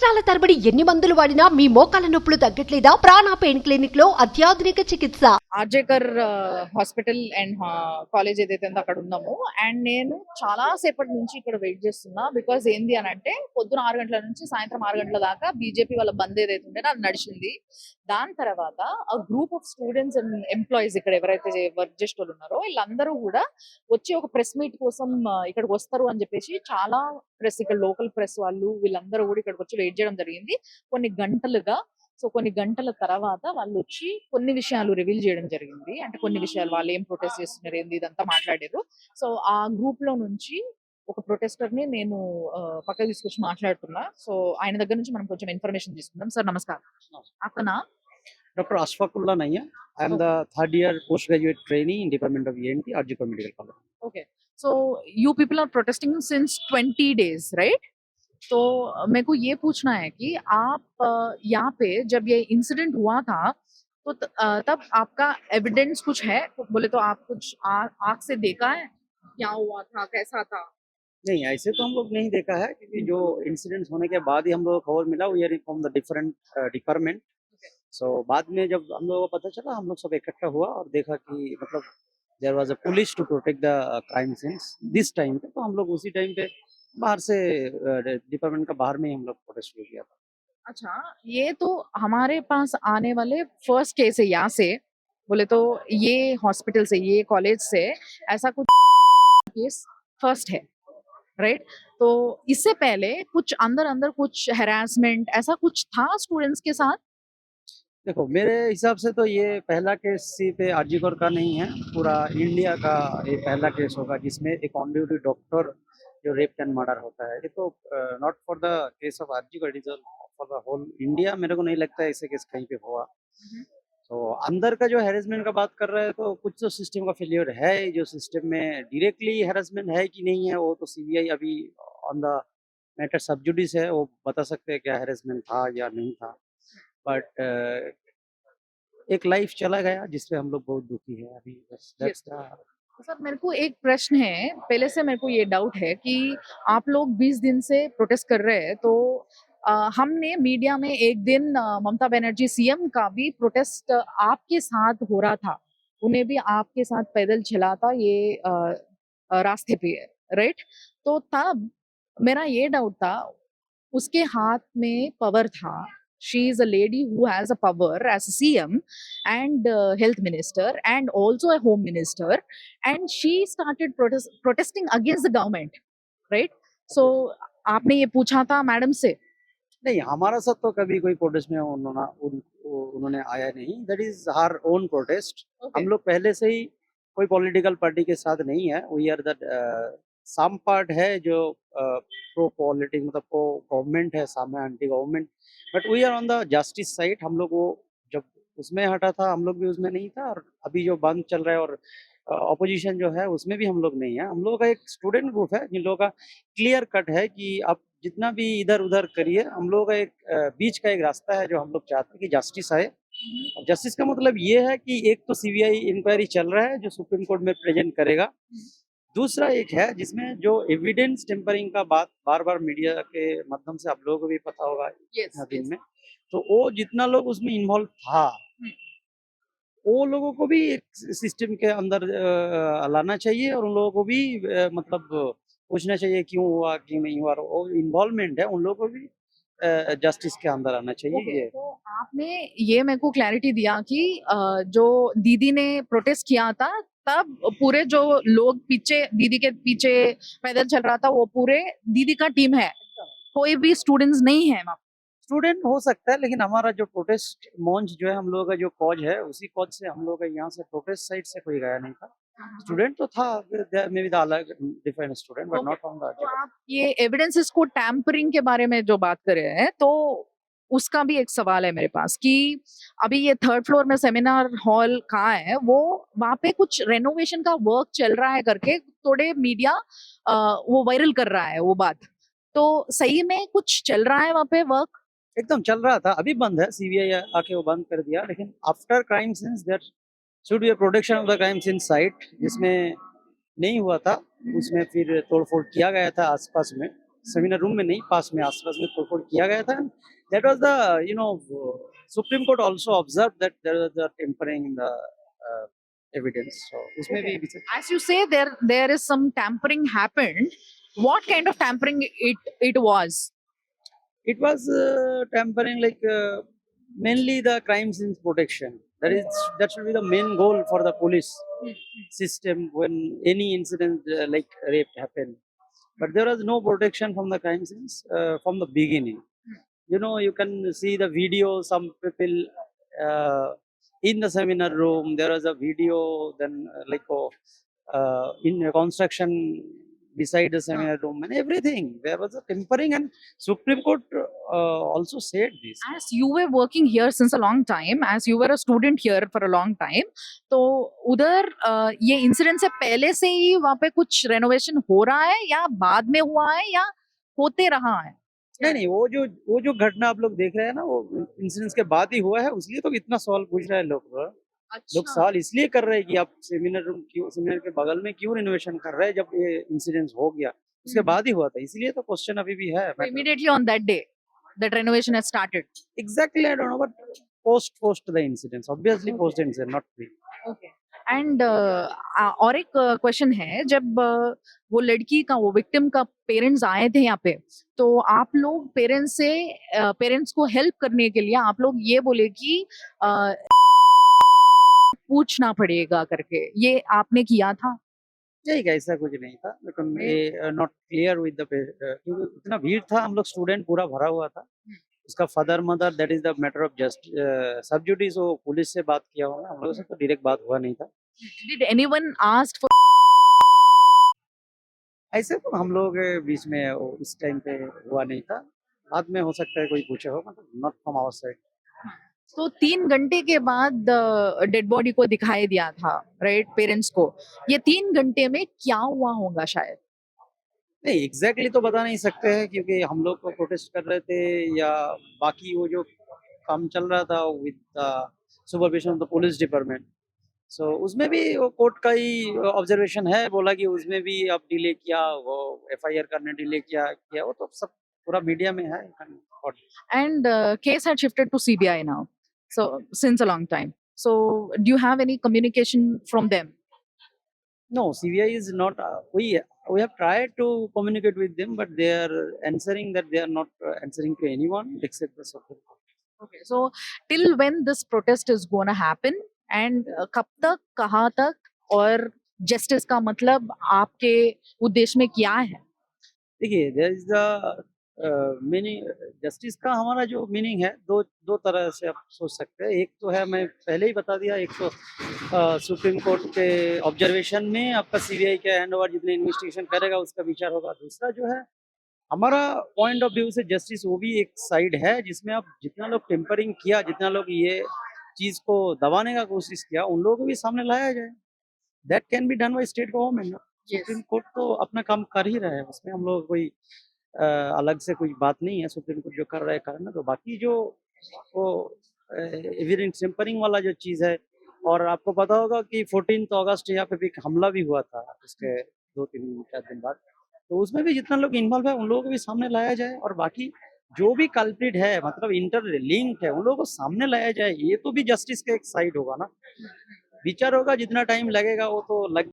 సంవత్సరాల తరబడి ఎన్ని మందులు వాడినా మీ మోకాల నొప్పులు తగ్గట్లేదా? ప్రాణ పెయిన్ క్లినిక్ లో అత్యాధునిక చికిత్స. ఆర్జేకర్ హాస్పిటల్ అండ్ కాలేజ్ ఏదైతే ఉందో అక్కడ ఉన్నాము. అండ్ నేను చాలా సేపటి నుంచి ఇక్కడ వెయిట్ చేస్తున్నా. బికాజ్ ఏంది అని అంటే పొద్దున 6 గంటల నుంచి సాయంత్రం 6 గంటల దాకా బీజేపీ వాళ్ళ బంద్ ఏదైతే ఉంటే అది నడిచింది. దాని తర్వాత ఆ group of students and employees ఇక్కడ ఎవరైతే వర్క్ చేసే వాళ్ళు ఉన్నారో వీళ్ళందరూ కూడా వచ్చి ఒక ప్రెస్ మీట్ కోసం ఇక్కడికి వస్తారు అని చెప్పేసి చాలా ప్రెస్, ఇక్కడ లోకల్ ప్రెస్ వాళ్ళు వీళ్ళందరూ కూడా ఇక్కడికి వచ్చి వెయిట్ చేయడం జరిగింది కొన్ని గంటలుగా. సో కొన్ని గంటల తర్వాత వాళ్ళు వచ్చి కొన్ని విషయాలు రివీల్ చేయడం జరిగింది. అంటే కొన్ని విషయాలు వాళ్ళు ఏం ప్రొటెస్ట్ చేస్తున్నారు ఏంది ఇదంతా మాట్లాడారు. సో ఆ గ్రూప్ లో నుంచి ఒక ప్రొటెస్టర్ ని నేను పక్కకు తీసుకొచ్చి మాట్లాడుతున్నా. సో ఆయన దగ్గర నుంచి మనం కొంచెం ఇన్ఫర్మేషన్ తీసుకుందాం. సార్ నమస్కారం. అతనా Dr. Ashfaqullah Nayya. I am the third year postgraduate trainee in Department of ENT, RGCR Medical College. Okay. So you people are protesting since 20 days, right? तो मेरे को ये पूछना है कि आप यहाँ पे जब ये इंसिडेंट हुआ था तो तब आपका एविडेंस कुछ है? बोले तो आप कुछ आँख से देखा है क्या हुआ था, कैसा था? नहीं, ऐसे तो हम लोग नहीं देखा है क्योंकि जो इंसिडेंट्स होने के बाद ही हम लोग को खबर मिला we are from the different department. So बाद में जब हम लोगों को पता चला हम लोग सब इकट्ठा हुआ और देखा कि मतलब there was a police to protect the crime scenes this time पे. तो हम लोग उसी टाइम पे बाहर से डिपार्टमेंट का बाहर में ही हम लोग प्रोटेस्ट शुरू किया था. अच्छा, ये तो हमारे पास आने वाले फर्स्ट केस है यहाँ से. बोले तो ये हॉस्पिटल से, ये कॉलेज से ऐसा कुछ केस फर्स्ट है, राइट? तो इससे पहले कुछ अंदर अंदर कुछ हैरासमेंट ऐसा कुछ था स्टूडेंट्स के साथ? देखो मेरे हिसाब से तो ये पहला केस पे आरजीकर का नहीं है, पूरा इंडिया का ये पहला केस होगा जिसमें एक ऑन ड्यूटी डॉक्टर जो रेप एंड मर्डर होता है. ये तो not for the case of RG Kar, it is for the whole India. मेरे को नहीं लगता है ऐसे केस कहीं पे हुआ. तो अंदर का जो हैरेसमेंट का बात कर रहे हैं तो कुछ तो सिस्टम का फेलियर है. जो सिस्टम में डायरेक्टली हैरेसमेंट है कि नहीं है वो तो सीबीआई अभी ऑन द मैटर सब जुडिस है, वो बता सकते हैं क्या हैरेसमेंट था या नहीं था. बट एक लाइफ चला गया जिसपे हम लोग बहुत दुखी है अभी. Yes. सर मेरे को एक प्रश्न है, पहले से मेरे को ये डाउट है कि आप लोग 20 दिन से प्रोटेस्ट कर रहे हैं. तो हमने मीडिया में एक दिन ममता बनर्जी सीएम का भी प्रोटेस्ट आपके साथ हो रहा था, उन्हें भी आपके साथ पैदल चला था ये रास्ते पे, राइट? तो तब मेरा ये डाउट था उसके हाथ में पावर था. She is a lady who has a power as a CM and health minister and also a home minister, and she started protesting against the government, right? So आपने ये पूछा था मैडम से? नहीं, हमारा साथ तो कभी कोई प्रोटेस्ट में उन्होंने आया नहीं. That is her own protest. हम लोग पहले से ही कोई पॉलिटिकल पार्टी के साथ नहीं है. We are that some part है जो प्रो पॉलिटिक्स मतलब प्रो गवर्नमेंट है, सम है anti government. But we are on the justice side. हम लोग वो जब उसमें हटा था हम लोग भी उसमें नहीं था, और अभी जो बंद चल रहा है और ऑपोजिशन जो है उसमें भी हम लोग नहीं है. हम लोगों का एक स्टूडेंट ग्रुप है जिन लोगों का क्लियर कट है कि आप जितना भी इधर उधर करिए, हम लोगों का एक बीच का एक रास्ता है जो हम लोग चाहते हैं कि जस्टिस आए. और जस्टिस का मतलब ये है कि एक तो सीबीआई इंक्वायरी चल रहा है जो सुप्रीम कोर्ट में प्रेजेंट करेगा. दूसरा एक है जिसमें जो एविडेंस टेम्परिंग का बात बार बार मीडिया के माध्यम से आप लोगों को भी पता होगा दिन में, तो वो जितना लोग उसमें इन्वॉल्व था वो लोगों को भी एक सिस्टम के अंदर लाना चाहिए, और उन लोगों को भी मतलब पूछना चाहिए क्यों हुआ क्यों नहीं हुआ. वो इन्वॉल्वमेंट है उन लोगों को भी जस्टिस के अंदर आना चाहिए. ये तो आपने ये मेरे को क्लैरिटी दिया कि जो दीदी ने प्रोटेस्ट किया था तब पूरे जो लोग पीछे दीदी के पीछे पैदल चल रहा था वो पूरे दीदी का टीम है, कोई भी स्टूडेंट्स नहीं है वहाँ? स्टूडेंट हो सकता है, लेकिन हमारा जो प्रोटेस्ट मंच जो है हम लोगों का जो कॉज है उसी कॉज से हम लोग यहाँ से प्रोटेस्ट साइड से कोई गया नहीं था. स्टूडेंट तो था, मे बी द अलग different student but not from the. तो आप ये एविडेंसेस को टैम्परिंग के बारे में जो बात कर रहे हैं तो उसका भी एक सवाल है मेरे पास कि अभी ये 3rd फ्लोर में सेमिनार हॉल कहाँ है, वो वहाँ पे कुछ रेनोवेशन का वर्क चल रहा है करके थोड़े मीडिया वो वायरल कर रहा है वो बात. तो सही में कुछ चल रहा है वहाँ पे वर्क? एकदम चल रहा था, अभी बंद है. सीबीआई आके वो बंद कर दिया. लेकिन after crime scenes there should be a protection of the crime scene site, जिसमें नहीं हुआ था उसमें फिर तोड़फोड़ किया गया था आसपास में. सेमिनार रूम में नहीं, पास में आसपास में तोड़फोड़ किया गया था. That was the, you know, Supreme Court also observed that there was a tampering in the uh, evidence. So उसमें Okay. भी As you say, there is some tampering happened. What kind of tampering it was? it was tampering like mainly the crime scenes protection. That should be the main goal for the police system when any incident like rape happened. But there was no protection from the crime scenes from the beginning. You know, you can see the video. Some people in the seminar room. There was a video. Then in a construction beside the seminar room and everything. There was a tampering, and Supreme Court also said this. As you were working here since a long time, as you were a student here for a long time, तो उधर ये incident से पहले से ही वहाँ पे कुछ renovation हो रहा है या बाद में हुआ है या होते रहा है? नहीं, वो जो घटना आप लोग देख रहे हैं ना, वो इंसिडेंस के बाद ही हुआ है. इसलिए तो इतना सवाल पूछ रहे हैं लोग सवाल इसलिए कर रहे हैं कि आप सेमिनार के बगल में क्यों रिनोवेशन कर रहे हैं जब ये इंसिडेंस हो गया. उसके बाद ही हुआ था, इसलिए तो क्वेश्चन अभी भी है. Immediately on that day, that renovation has started. Exactly, I don't know, but post the incidents, obviously post the incident, not pre. Okay. And और एक क्वेश्चन है, जब वो लड़की का, वो विक्टिम का पेरेंट्स आए थे यहाँ पे, तो आप लोग पेरेंट्स को हेल्प करने के लिए आप लोग ये बोले कि पूछना पड़ेगा करके, ये आपने किया था? नहीं, ऐसा कुछ नहीं था, लेकिन ये नॉट क्लियर विद द क्योंकि इतना भीड़ था, हम लोग स्टूडेंट पूरा भरा हुआ था. उसका father mother, that is the matter of just sub judice. वो पुलिस से बात किया होगा, हम लोगों से तो डायरेक्ट बात हुआ नहीं था. Did anyone asked for? ऐसे तो हम लोग के बीच में उस टाइम पे हुआ नहीं था. बाद में हो सकता है कोई पूछे हो, मतलब नॉट फ्रॉम आवर साइड. तो 3 घंटे के बाद डेड बॉडी को दिखाई दिया था, राइट, पेरेंट्स को. ये 3 घंटे में क्या हुआ होगा शायद? नहीं, एग्जैक्टली तो बता नहीं सकते हैं, क्योंकि हम लोग को प्रोटेस्ट कर रहे थे या बाकी वो जो काम चल रहा था with supervision of the police department. So उसमें भी वो कोर्ट का ही ऑब्जर्वेशन है, बोला कि उसमें भी अब डिले किया, वो एफआईआर करने डिले किया, वो तो सब पूरा मीडिया में है. And case had shifted to CBI now, so since a long time. So do you have any communication from them? No, CBI is not. We have tried to communicate with them, but they are answering that they are not answering to anyone except the Supreme Court. Okay, so till when this protest is going to happen, and कब तक, कहाँ तक, और justice का मतलब आपके उद्देश्य में क्या है? देखिए, there is the meaning justice का. हमारा जो मीनिंग है, दो तरह से आप सोच सकते हैं. एक तो है, मैं पहले ही बता दिया, एक तो सुप्रीम कोर्ट के ऑब्जर्वेशन में आपका सीबीआई का हैंड ओवर जितने इन्वेस्टिगेशन करेगा उसका विचार होगा. दूसरा जो है हमारा पॉइंट ऑफ व्यू से जस्टिस, वो भी एक साइड है जिसमें आप जितना लोग टेम्परिंग किया, जितना लोग ये चीज को दबाने का कोशिश किया, उन लोगों को भी सामने लाया जाए. That can be done by state government. Supreme court तो अपना काम कर ही रहा है, उसमें हम लोग कोई अलग से कोई बात नहीं है. सुप्रीम कोर्ट जो कर रहा है करना. तो बाकी जो वो एविडेंस टेम्परिंग वाला जो चीज़ है, और आपको पता होगा कि 14 अगस्त यहाँ पे भी हमला भी हुआ था उसके 2-3-4 दिन बाद. तो उसमें भी जितना लोग इन्वॉल्व है उन लोगों को भी सामने लाया जाए, और बाकी जो भी कल्प्रिट है, मतलब इंटर लिंक है, उन लोगों को सामने लाया जाए. ये तो भी जस्टिस का एक साइड होगा ना. विचार होगा, जितना टाइम लगेगा वो तो लग